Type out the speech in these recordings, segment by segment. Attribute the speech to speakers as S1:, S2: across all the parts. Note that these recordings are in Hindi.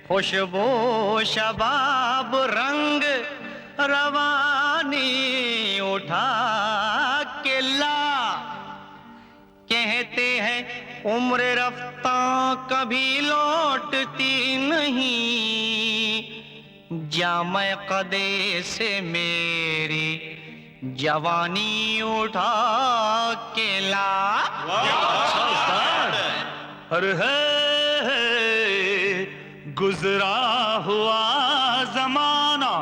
S1: खुशबू शबाब रंग रवानी उठा के ला। कहते हैं उम्र रफ्ता कभी लौटती नहीं, जामे कदे से मेरी जवानी उठा के ला।
S2: अरे है गुजरा हुआ जमाना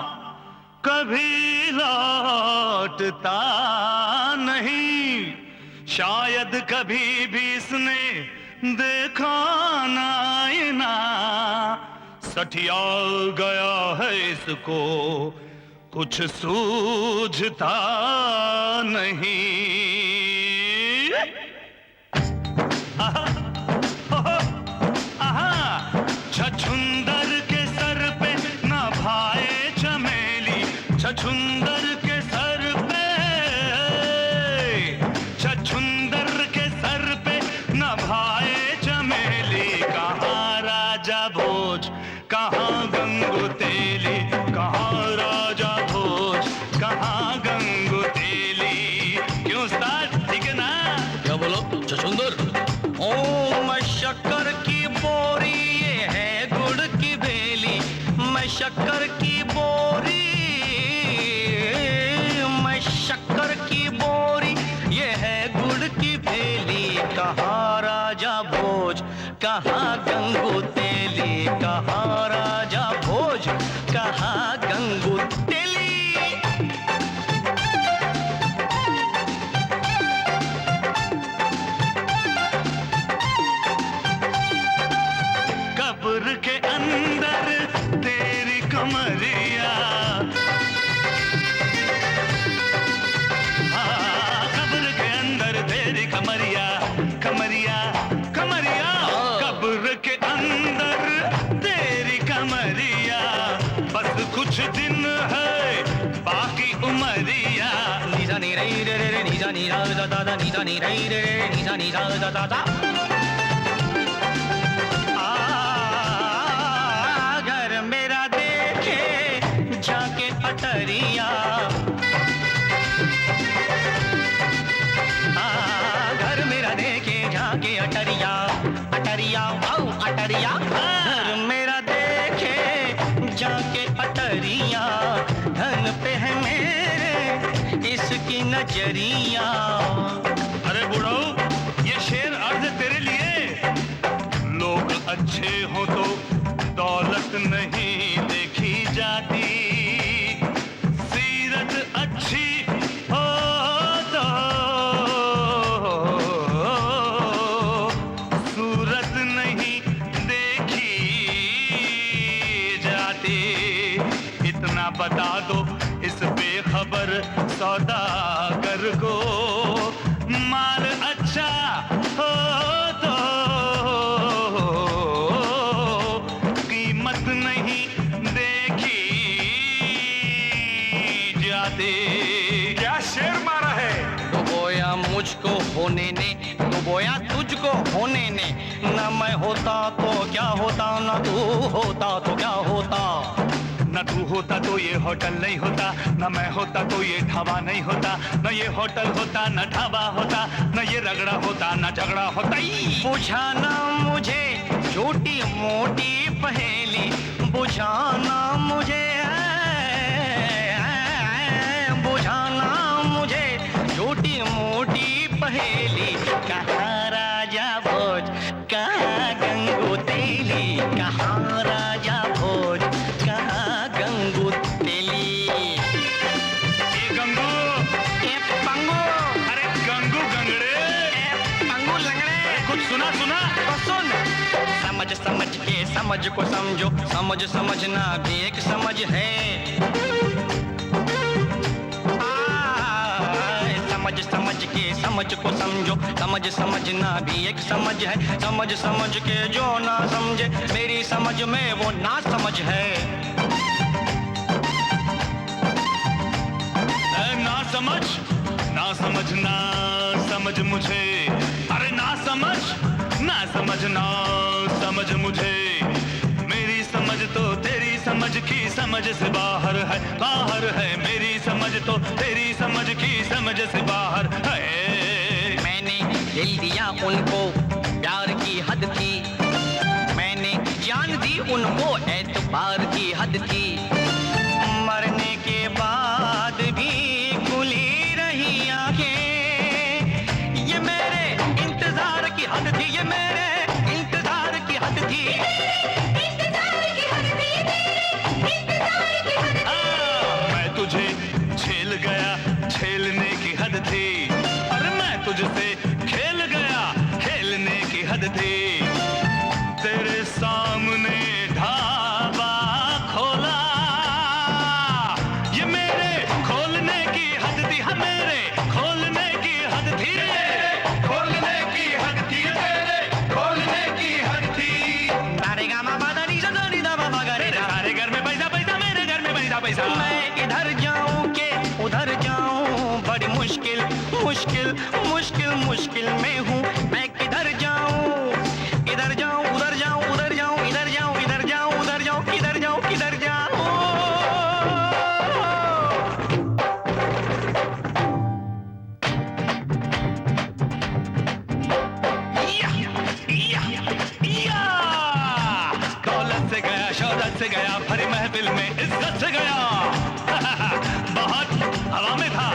S2: कभी लौटता नहीं, शायद कभी भी इसने देखा ना आईना, सठिया गया है इसको कुछ सूझता नहीं। छछुंदर के सर पे ना भाए चमेली, छछुंदर के सर पे, छछुंदर के सर पे ना भाए चमेली। कहाँ राजा भोज कहाँ गंगू तेली, कहाँ राजा भोज कहाँ गंगू तेली। क्यों उस्ताद, ठीक है ना?
S1: क्या बोलो छछुंदर? ओ मैं शक्कर की बोरी, ये है गुड़ की बेली। मैं शक्कर की बोरी, मैं शक्कर की बोरी, ये है गुड़ की बेली। कहाँ राजा भोज कहाँ गंगू तेली, कहाँ राजा भोज कहाँ गंगू तेली।
S2: कब्र के अंदर तेरी कमरिया, हाँ कब्र के अंदर तेरी कमरिया, कमरिया कमरिया। कब्र के अंदर तेरी कमरिया, बस कुछ दिन है बाकी उमरिया।
S1: नीजा नी रे रे रे नीजा नी रा दा दा दा, नीजा नी रे रे रे नीजा नी रा दा दा दा। घर मेरा देखे झाके अटरिया, घर मेरा देखे झाके अटरिया, अटरिया आओ अटरिया। घर मेरा देखे झाके अटरिया, धन पे है मेरे इसकी नजरिया।
S2: अरे बुढ़ऊ, ये शेर अर्ज तेरे लिए। लोग अच्छे हो तो दौलत नहीं देखी जाती, सीरत अच्छी हो तो सूरत नहीं देखी जाती। इतना बता दो इस बेखबर सौदागर को, माल अच्छा हो तो कीमत नहीं देखी जाती। क्या शेर मारा है?
S1: डुबोया मुझको होने ने, डुबोया तुझको होने ने। न मैं होता तो क्या होता, न तू होता तो क्या होता।
S2: न तू होता तो ये होटल नहीं होता, न मैं होता तो ये ढाबा नहीं होता, न ये होटल होता न ढाबा होता, न ये रगड़ा होता न झगड़ा होता।
S1: बुझाना मुझे छोटी मोटी पहेली, बुझाना मुझे, बुझाना मुझे छोटी मोटी पहेली। कहाँ राजा भोज कहाँ गंगू तेली, कहाँ राजा भोज कहाँ गंगू तेली।
S2: ये गंगू,
S1: ए पंगू,
S2: अरे गंगू गंगड़े,
S1: ए पंगू लंगड़े।
S2: कुछ सुना सुना
S1: तो सुन। समझ समझ के समझ को समझो, समझ समझना भी एक समझ है। समझ समझ के समझ को समझो, समझ समझना भी एक समझ है। समझ समझ के जो ना समझे, मेरी समझ में वो ना समझ है।
S2: ना समझ, ना समझना समझ मुझे, अरे ना समझ ना समझना समझ मुझे। मेरी समझ की समझ से बाहर है, बाहर है। मेरी समझ तो तेरी समझ की समझ से बाहर है।
S1: मैंने दिल दिया उनको, प्यार की हद थी। मैंने जान दी उनको, एतबार की हद थी। मरने के बाद भी खुली रही आंखें। ये मेरे इंतजार की हद थी, ये मेरे इंतजार की हद थी।
S2: मैं तुझे झेल गया, झेलने की हद थी। और मैं तुझसे खेल गया, खेलने की हद थी। तेरे सामने ढाबा खोला, ये मेरे खोलने की हद थी। हाँ, मेरे खोलने की हद थी, खोलने की हद थी, मेरे खोलने की हद थी।
S1: सारे गामा पादा नी सा दा नी दा बाबा गा रे रा।
S2: सारे घर में पैसा पैसा, मेरे घर में पैसा पैसा।
S1: मैं इधर जाऊं के उधर जाऊं, बड़ी मुश्किल मुश्किल मुश्किल मुश्किल में हूँ। मैं किधर जाऊं, इधर जाऊं उधर जाऊं, उधर जाऊं इधर जाऊं, इधर जाऊं उधर जाऊं, किधर जाऊं किधर जाऊं।
S2: दौलत से गया, शौहरत से गया, भरी महफिल में इज्जत से गया। बहुत हवा में था,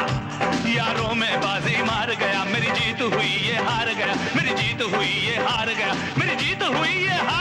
S2: यारों में बाजी मार गया। मेरी जीत हुई, ये हार गया। मेरी जीत हुई, ये हार गया। मेरी जीत हुई, ये हार